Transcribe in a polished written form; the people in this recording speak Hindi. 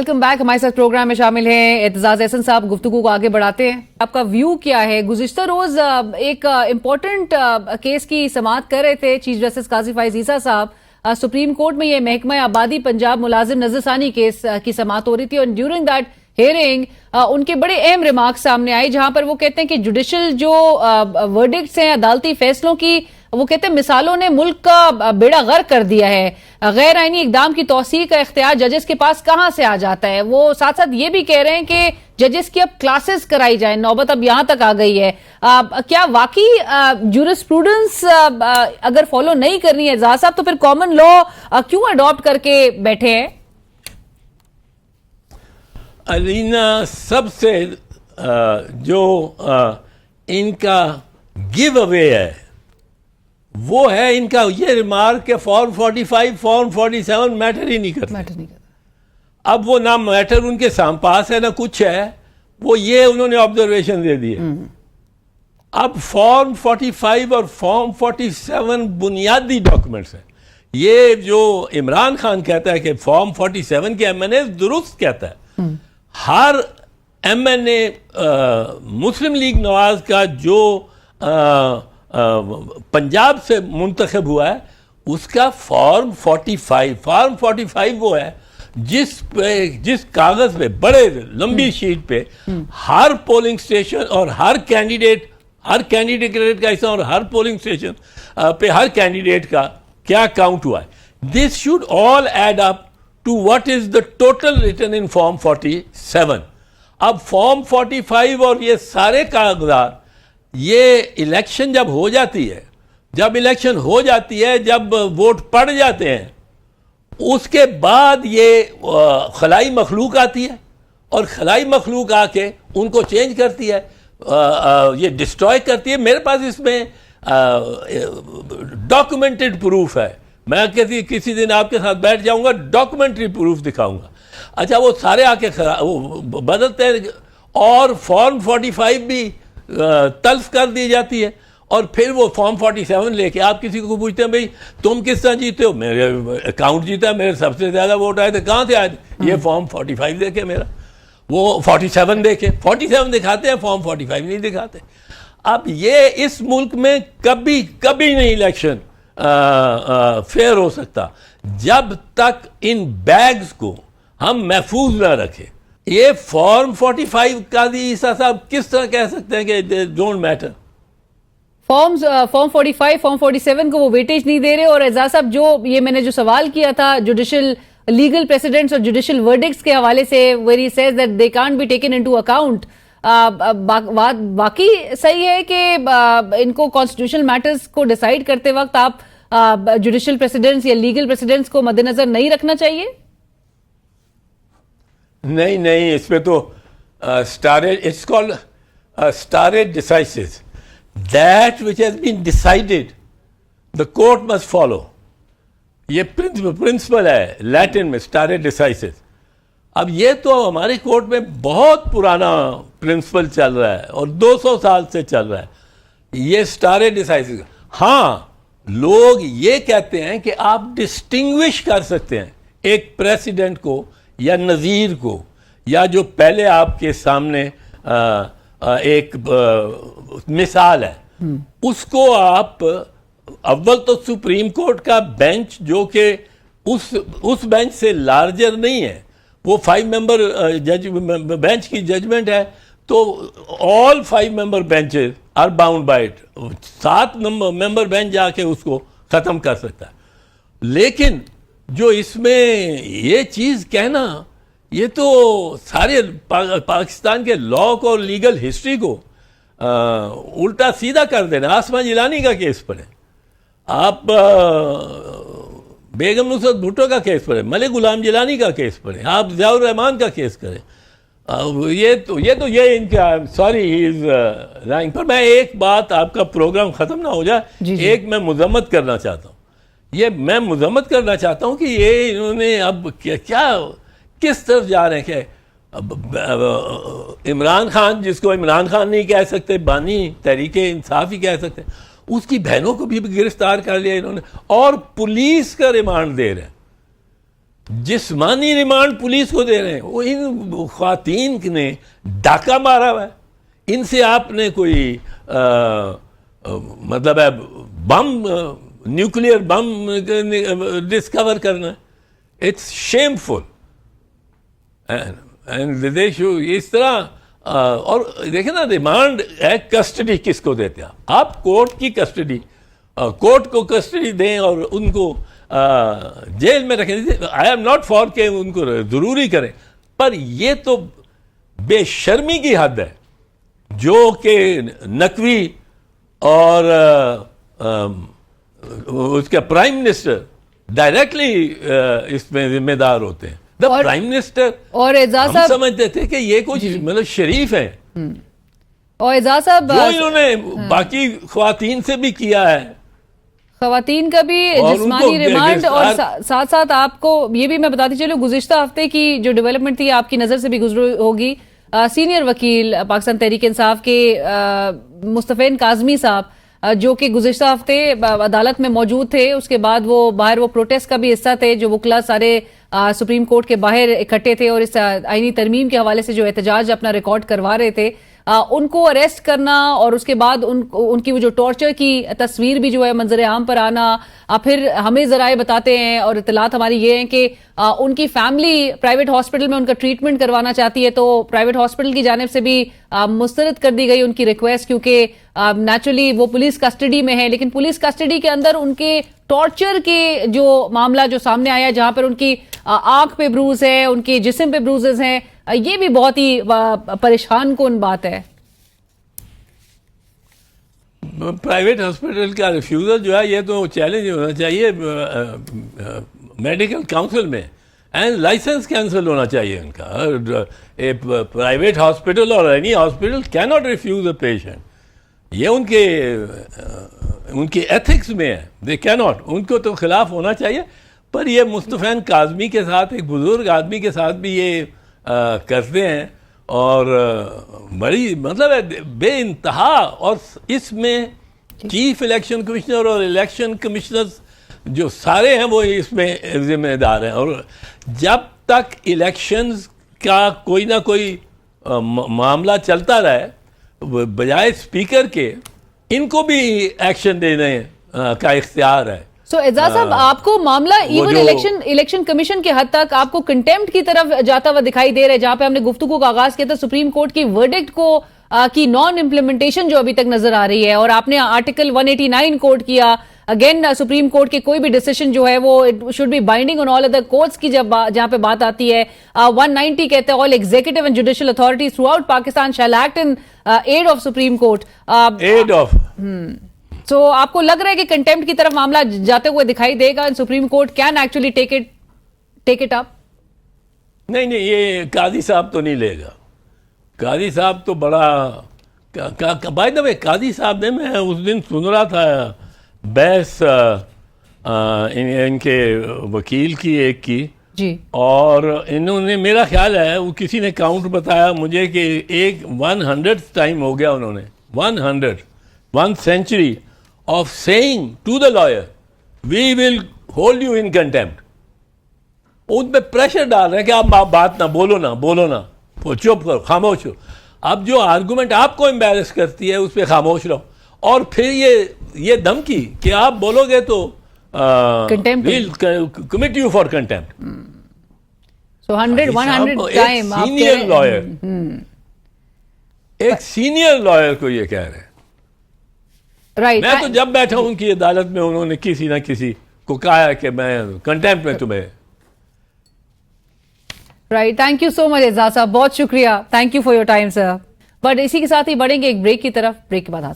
Welcome back. हमारे साथ प्रोग्राम में शामिल हैं एतजाज एहसन साहब। गुफ्तगू को आगे बढ़ाते हैं। आपका व्यू क्या है? गुज़िश्ता रोज एक इम्पोर्टेंट केस की समाअत कर रहे थे चीफ जस्टिस काजी फाइज ईसा साहब। सुप्रीम कोर्ट में ये महकमा आबादी पंजाब मुलाजिम नजरसानी केस की समाअत हो रही थी और ड्यूरिंग दैट हियरिंग उनके बड़े अहम रिमार्क्स सामने आए, जहां पर वो कहते हैं कि जुडिशल जो वर्डिक्ट्स हैं, अदालती फैसलों की, वो कहते हैं मिसालों ने मुल्क का बेड़ा गर्क कर दिया है। गैर आईनी इकदाम की तौसीह का इख्तियार जजेस के पास कहां से आ जाता है? वो साथ साथ ये भी कह रहे हैं कि जजेस की अब क्लासेस कराई जाए, नौबत अब यहां तक आ गई है। क्या वाकई जूरिस्प्रूडेंस अगर फॉलो नहीं करनी है एजाज साहब, तो फिर कॉमन लॉ क्यों अडॉप्ट करके बैठे हैं? अलीना, सबसे जो इनका गिव अवे है वो है इनका ये रिमार्क के फॉर्म 45 फॉर्म 47 मैटर ही नहीं करता। अब वो ना मैटर उनके पास है ना कुछ है, वो ये उन्होंने ऑब्जर्वेशन दे दिए। अब फॉर्म 45 और फॉर्म 47 बुनियादी डॉक्यूमेंट्स हैं। ये जो इमरान खान कहता है कि फॉर्म 47 के एमएनए दुरुस्त कहता है, हर एमएनए मुस्लिम लीग नवाज का जो पंजाब से मुंतखब हुआ है उसका फॉर्म 45 वो है जिस कागज पे बड़े लंबी शीट पे हर पोलिंग स्टेशन और हर कैंडिडेट का हिस्सा और हर पोलिंग स्टेशन पे हर कैंडिडेट का क्या काउंट हुआ है। This should all add up to what is the total written in form 47। अब फॉर्म 45 और ये सारे कागजात, ये इलेक्शन जब हो जाती है, जब वोट पड़ जाते हैं, उसके बाद ये खलाई मखलूक आती है और खलाई मखलूक आके उनको चेंज करती है, ये डिस्ट्रॉय करती है। मेरे पास इसमें डॉक्यूमेंटेड प्रूफ है। मैं किसी दिन आपके साथ बैठ जाऊंगा, डॉक्यूमेंट्री प्रूफ दिखाऊंगा। अच्छा, वो सारे आके वो बदलते हैं और फॉर्म 45 भी तल्फ कर दी जाती है और फिर वो फॉर्म 47 लेके आप किसी को पूछते हैं, भाई तुम किस तरह जीते हो? मेरे अकाउंट जीता, मेरे सबसे ज्यादा वोट आए थे। कहाँ से आए थे? ये फॉर्म 45 देखे मेरा, वो 47 देखे, 47 दिखाते हैं, फॉर्म 45 नहीं दिखाते। अब ये इस मुल्क में कभी नहीं इलेक्शन फेयर हो सकता जब तक इन बैग्स को हम महफूज ना रखें। ये फॉर्म 45 काजी ईसा साहब किस तरह कह सकते हैं कि they don't matter? Form 45 form 47 को वो वेटेज नहीं दे रहे। और एजाज साहब, जो ये मैंने जो सवाल किया था जुडिशल लीगल प्रेसिडेंट्स और जुडिशल वर्डिक्ट्स के हवाले से, where he says that they can't be taken into account, वाकई सही है कि इनको कॉन्स्टिट्यूशनल मैटर्स को डिसाइड करते वक्त आप जुडिशल प्रेसिडेंट्स या लीगल प्रेसिडेंट्स को मद्देनजर नहीं रखना चाहिए? नहीं, इसमें तो it's called stare decisis. That which has been decided the court must follow. ये प्रिंसिपल है लैटिन में, स्टारे डिसाइसिस। अब ये तो हमारे कोर्ट में बहुत पुराना प्रिंसिपल चल रहा है और 200 साल से चल रहा है ये स्टारे डिसाइसिस। हाँ, लोग ये कहते हैं कि आप डिस्टिंग्विश कर सकते हैं एक प्रेसिडेंट को या नज़ीर को, या जो पहले आपके सामने एक मिसाल है, उसको आप अव्वल तो सुप्रीम कोर्ट का बेंच, जो कि उस बेंच से लार्जर नहीं है, वो 5 मेंबर जज बेंच की जजमेंट है, तो all 5 member benches are bound by it. 7 member bench जाके उसको ख़त्म कर सकता है। लेकिन जो इसमें ये चीज़ कहना, ये तो सारे पाकिस्तान के लॉ को, लीगल हिस्ट्री को उल्टा सीधा कर देना। आसमा जिलानी का केस पढ़े आप, बेगम नुसरत भुट्टो का केस पढ़े, मलिक गुलाम जिलानी का केस पढ़े, आप ज़ियाउर रहमान का केस करें। ये इनका, सॉरी ही इज राइंग। पर मैं एक बात, आपका प्रोग्राम ख़त्म ना हो जाए, एक मैं मजम्मत करना चाहता हूँ। मैं मजम्मत करना चाहता हूँ कि ये इन्होंने अब क्या किस तरफ जा रहे हैं। क्या इमरान खान, जिसको इमरान खान नहीं कह सकते, बानी तहरीके इंसाफ ही कह सकते, उसकी बहनों को भी गिरफ्तार कर लिया इन्होंने और पुलिस का रिमांड दे रहे हैं। जिस्मानी रिमांड पुलिस को दे रहे हैं। वो इन ख्वातीन ने डाका मारा हुआ है, इनसे आपने कोई मतलब है बम, न्यूक्लियर बम डिस्कवर करना है। It's shameful and they show इस तरह। और देखें ना, रिमांड एक्ट कस्टडी किसको देते हैं आप? कोर्ट की कस्टडी, कोर्ट को कस्टडी दें और उनको जेल में रखें। आई एम नॉट फॉर के उनको जरूरी करें, पर ये तो बेशर्मी की हद है जो कि नकवी और उसका प्राइम मिनिस्टर डायरेक्टली इसमें जिम्मेदार होते हैं। द प्राइम मिनिस्टर और एजाज हम साहब समझते थे कि ये कुछ मतलब शरीफ है, और एजाज साहब जो इन्होंने बाकी ख्वातीन से भी किया है, खवातीन का भी और जिस्मानी उनको रिमांड, और गिरफ्तार- साथ साथ आपको ये भी मैं बताती चलूं, गुज़िश्ता हफ्ते की जो डेवलपमेंट थी आपकी नज़र से भी गुजरी होगी। सीनियर वकील पाकिस्तान तहरीक इंसाफ के मुस्तफ़ैन काज़मी साहब, जो कि गुज़िश्ता हफ्ते अदालत में मौजूद थे, उसके बाद वो बाहर वो प्रोटेस्ट का भी हिस्सा थे, जो वकला सारे सुप्रीम कोर्ट के बाहर इकट्ठे थे और इस आईनी तरमीम के हवाले से जो एहतजाज अपना रिकॉर्ड करवा रहे थे, उनको अरेस्ट करना और उसके बाद उनकी वो जो टॉर्चर की तस्वीर भी जो है मंजर आम पर आना, फिर हमें जराए बताते हैं और इतलात हमारी ये है कि उनकी फैमिली प्राइवेट हॉस्पिटल में उनका ट्रीटमेंट करवाना चाहती है, तो प्राइवेट हॉस्पिटल की जानिब से भी मुस्तरद कर दी गई उनकी रिक्वेस्ट, क्योंकि नेचुरली वो पुलिस कस्टडी में है। लेकिन पुलिस कस्टडी के अंदर उनके टॉर्चर के जो मामला जो सामने आया, जहां पर उनकी आंख पे ब्रूज है, उनके जिस्म पे ब्रूजेस हैं, ये भी बहुत ही परेशान कुन बात है। प्राइवेट हॉस्पिटल का रिफ्यूज़ल जो है, ये तो चैलेंज होना चाहिए मेडिकल काउंसिल में, एंड लाइसेंस कैंसिल होना चाहिए उनका। ए प्राइवेट हॉस्पिटल और any hospital can not refuse a patient, ये उनके एथिक्स में है, दे कैन नॉट, उनको तो खिलाफ होना चाहिए। पर ये मुस्तफ़ैन काज़मी के साथ, एक बुजुर्ग आदमी के साथ भी ये करते हैं, और बड़ी मतलब है बे इंतहा। और इसमें चीफ इलेक्शन कमिश्नर और इलेक्शन कमिश्नर्स जो सारे हैं वो इसमें जिम्मेदार हैं, और जब तक इलेक्शंस का कोई ना कोई मामला चलता रहे, बजाय स्पीकर के इनको भी एक्शन देने का इख्तियार है। सो एजाज साहब, आपको मामला इवन इलेक्शन कमीशन के हद तक आपको कंटेम्प्ट की तरफ जाता हुआ दिखाई दे रहा है, जहां पे हमने गुफ्तगू का आगाज किया था सुप्रीम कोर्ट की वर्डिक्ट को की नॉन इम्प्लीमेंटेशन जो अभी तक नजर आ रही है, और आपने आर्टिकल 189 कोर्ट किया। अगेन सुप्रीम कोर्ट के कोई भी डिसीजन जो है वो it should be binding on all other courts की जहां पे बात आती है। 190 कहते हैं all executive and judicial authorities throughout Pakistan shall act in aid of supreme court. Aid of तो आपको लग रहा है कि कंटेम्प्ट की तरफ मामला जाते हुए दिखाई देगा and supreme court can actually take it up? नहीं, ये काजी साहब तो नहीं लेगा। काजी साहब तो बड़ा बाय द वे, काजी साहब ने, मैं उस दिन सुन रहा था बहस इनके वकील की एक की जी, और इन्होंने, मेरा ख्याल है वो किसी ने काउंट बताया मुझे कि एक 100th टाइम हो गया उन्होंने, 1 century of saying to the lawyer, we will hold you in contempt. उन पे प्रेशर डाल रहे हैं कि आप बात ना बोलो ना, चुप करो, खामोश हो। अब जो आर्गुमेंट आपको एम्बैरेस करती है उस पर खामोश रहो, और फिर ये धमकी कि आप बोलोगे तो we'll commit you for contempt. So 100 time आप सीनियर लॉयर, एक सीनियर लॉयर को ये कह रहे हैं। राइट, मैं तो जब बैठा हूं उनकी अदालत में, उन्होंने किसी ना किसी को कहा है कि मैं कंटेम्प्ट में तुम्हें। Right, thank you so much Aijaz साहब, बहुत शुक्रिया, thank you for your time sir. But इसी के साथ ही बढ़ेंगे एक ब्रेक की तरफ, ब्रेक के बाद